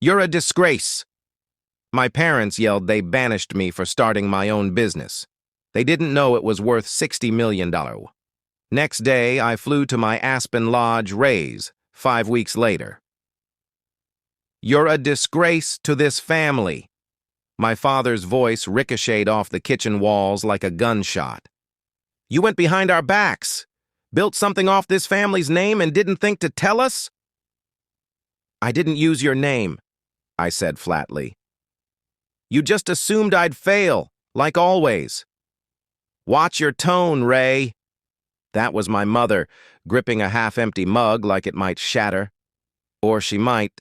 You're a disgrace. My parents yelled they banished me for starting my own business. They didn't know it was worth $60 million. Next day, I flew to my Aspen Lodge REYS 5 weeks later. You're a disgrace to this family. My father's voice ricocheted off the kitchen walls like a gunshot. You went behind our backs, built something off this family's name and didn't think to tell us? I didn't use your name, I said flatly. You just assumed I'd fail, like always. Watch your tone, Ray. That was my mother, gripping a half-empty mug like it might shatter. Or she might.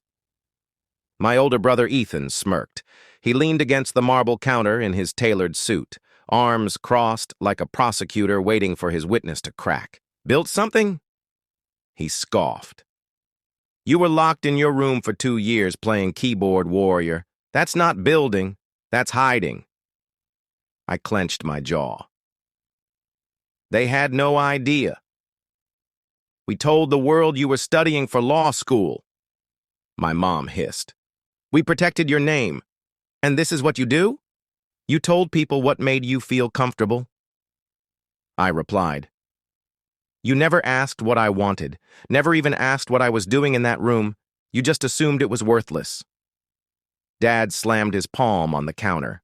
My older brother Ethan smirked. He leaned against the marble counter in his tailored suit, arms crossed like a prosecutor waiting for his witness to crack. Built something? He scoffed. You were locked in your room for 2 years playing keyboard warrior. That's not building, that's hiding. I clenched my jaw. They had no idea. We told the world you were studying for law school. My mom hissed. We protected your name. And this is what you do? You told people what made you feel comfortable? I replied. You never asked what I wanted, never even asked what I was doing in that room. You just assumed it was worthless. Dad slammed his palm on the counter.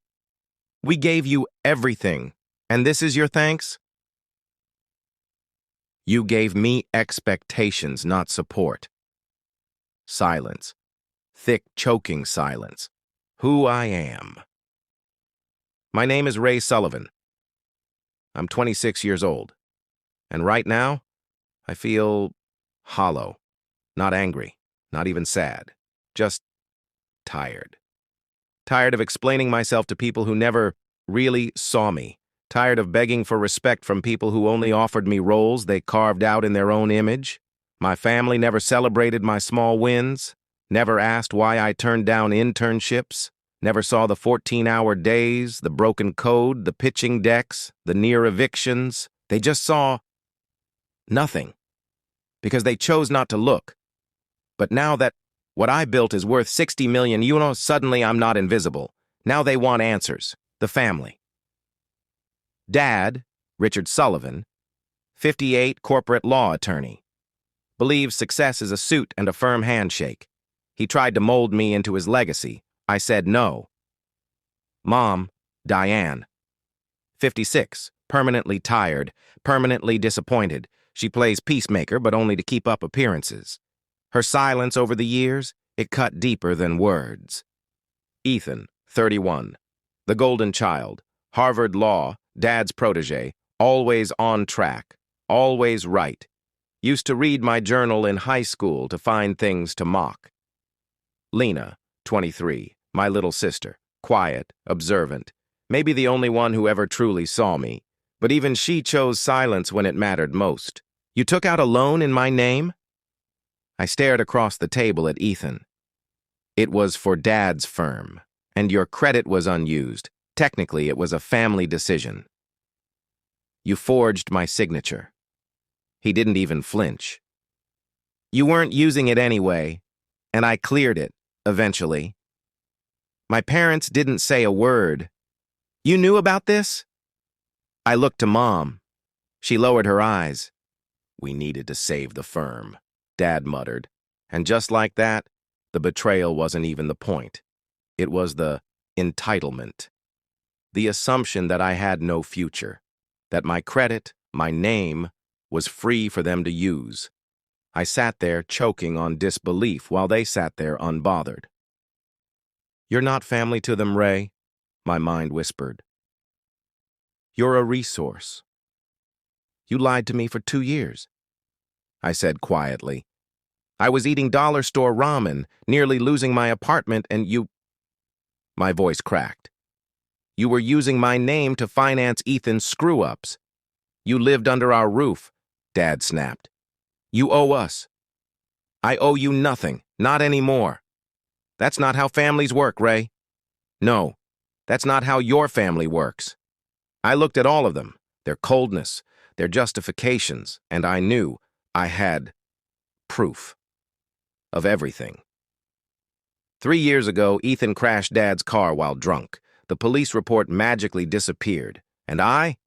We gave you everything, and this is your thanks? You gave me expectations, not support. Silence. Thick, choking silence. Who I am. My name is Ray Sullivan. I'm 26 years old. And right now, I feel hollow. Not angry, not even sad. Just tired. Tired of explaining myself to people who never really saw me. Tired of begging for respect from people who only offered me roles they carved out in their own image. My family never celebrated my small wins. Never asked why I turned down internships, never saw the 14-hour days, the broken code, the pitching decks, the near evictions. They just saw nothing, because they chose not to look. But now that what I built is worth $60 million, suddenly I'm not invisible. Now they want answers, the family. Dad, Richard Sullivan, 58, corporate law attorney, believes success is a suit and a firm handshake. He tried to mold me into his legacy. I said no. Mom, Diane, 56, permanently tired, permanently disappointed. She plays peacemaker, but only to keep up appearances. Her silence over the years, it cut deeper than words. Ethan, 31, the golden child, Harvard Law, Dad's protege, always on track, always right. Used to read my journal in high school to find things to mock. Lena, 23, my little sister, quiet, observant, maybe the only one who ever truly saw me, but even she chose silence when it mattered most. You took out a loan in my name? I stared across the table at Ethan. It was for Dad's firm, and your credit was unused. Technically, it was a family decision. You forged my signature. He didn't even flinch. You weren't using it anyway, and I cleared it. Eventually. My parents didn't say a word. You knew about this? I looked to Mom. She lowered her eyes. We needed to save the firm, Dad muttered. And just like that, the betrayal wasn't even the point. It was the entitlement. The assumption that I had no future. That my credit, my name, was free for them to use. I sat there choking on disbelief while they sat there unbothered. You're not family to them, Ray, my mind whispered. You're a resource. You lied to me for 2 years, I said quietly. I was eating dollar store ramen, nearly losing my apartment, and you... My voice cracked. You were using my name to finance Ethan's screw-ups. You lived under our roof, Dad snapped. You owe us. I owe you nothing, not anymore. That's not how families work, Ray. No, that's not how your family works. I looked at all of them, their coldness, their justifications, and I knew I had proof of everything. 3 years ago, Ethan crashed Dad's car while drunk. The police report magically disappeared. And I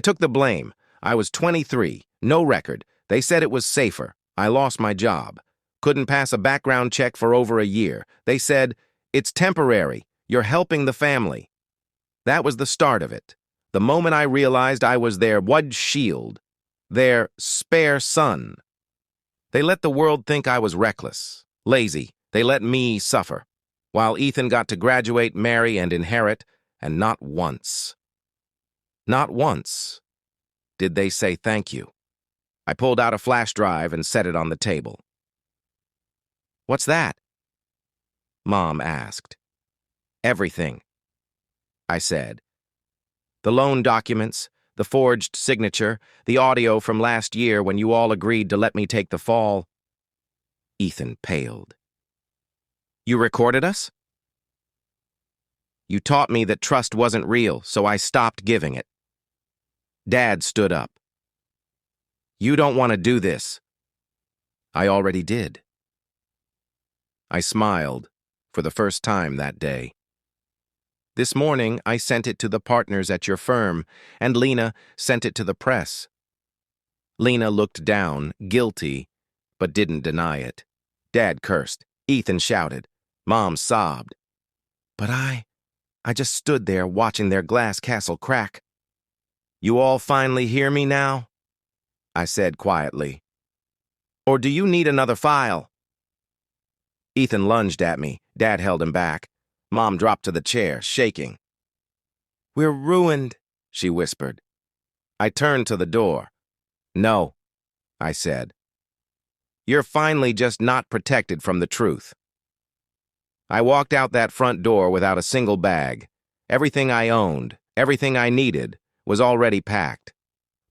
took the blame. I was 23, no record. They said it was safer. I lost my job. Couldn't pass a background check for over a year. They said, "It's temporary. You're helping the family." That was the start of it. The moment I realized I was their shield, their spare son. They let the world think I was reckless, lazy. They let me suffer, while Ethan got to graduate, marry, and inherit, and not once did they say thank you. I pulled out a flash drive and set it on the table. "What's that?" Mom asked. "Everything," I said. "The loan documents, the forged signature, the audio from last year when you all agreed to let me take the fall." Ethan paled. "You recorded us?" "You taught me that trust wasn't real, so I stopped giving it." Dad stood up. "You don't want to do this." "I already did." I smiled for the first time that day. "This morning, I sent it to the partners at your firm, and Lena sent it to the press." Lena looked down, guilty, but didn't deny it. Dad cursed. Ethan shouted. Mom sobbed. But I just stood there watching their glass castle crack. "You all finally hear me now?" I said quietly. "Or do you need another file?" Ethan lunged at me. Dad held him back. Mom dropped to the chair, shaking. "We're ruined," she whispered. I turned to the door. "No," I said. "You're finally just not protected from the truth." I walked out that front door without a single bag. Everything I owned, everything I needed, was already packed.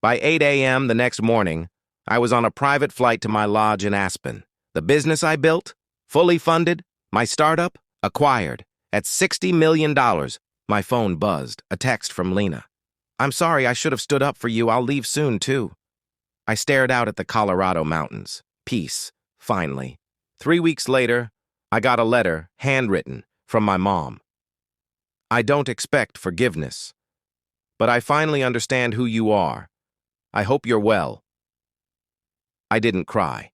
By 8 a.m. the next morning, I was on a private flight to my lodge in Aspen. The business I built, fully funded, my startup, acquired. At $60 million, my phone buzzed, a text from Lena. "I'm sorry, I should have stood up for you. I'll leave soon, too." I stared out at the Colorado mountains. Peace, finally. 3 weeks later, I got a letter, handwritten, from my mom. "I don't expect forgiveness, but I finally understand who you are. I hope you're well." I didn't cry,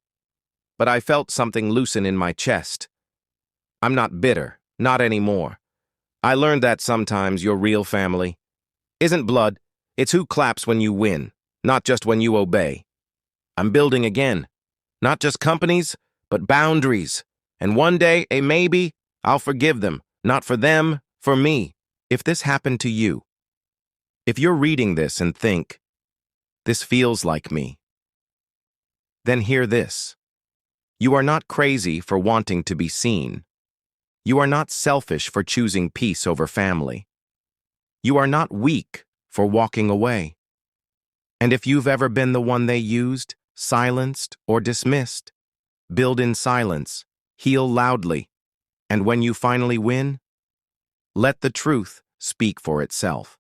but I felt something loosen in my chest. I'm not bitter, not anymore. I learned that sometimes your real family isn't blood, it's who claps when you win, not just when you obey. I'm building again, not just companies, but boundaries. And one day, maybe, I'll forgive them, not for them, for me. If this happened to you, if you're reading this and think, this feels like me, then hear this. You are not crazy for wanting to be seen. You are not selfish for choosing peace over family. You are not weak for walking away. And if you've ever been the one they used, silenced, or dismissed, build in silence, heal loudly, and when you finally win, let the truth speak for itself.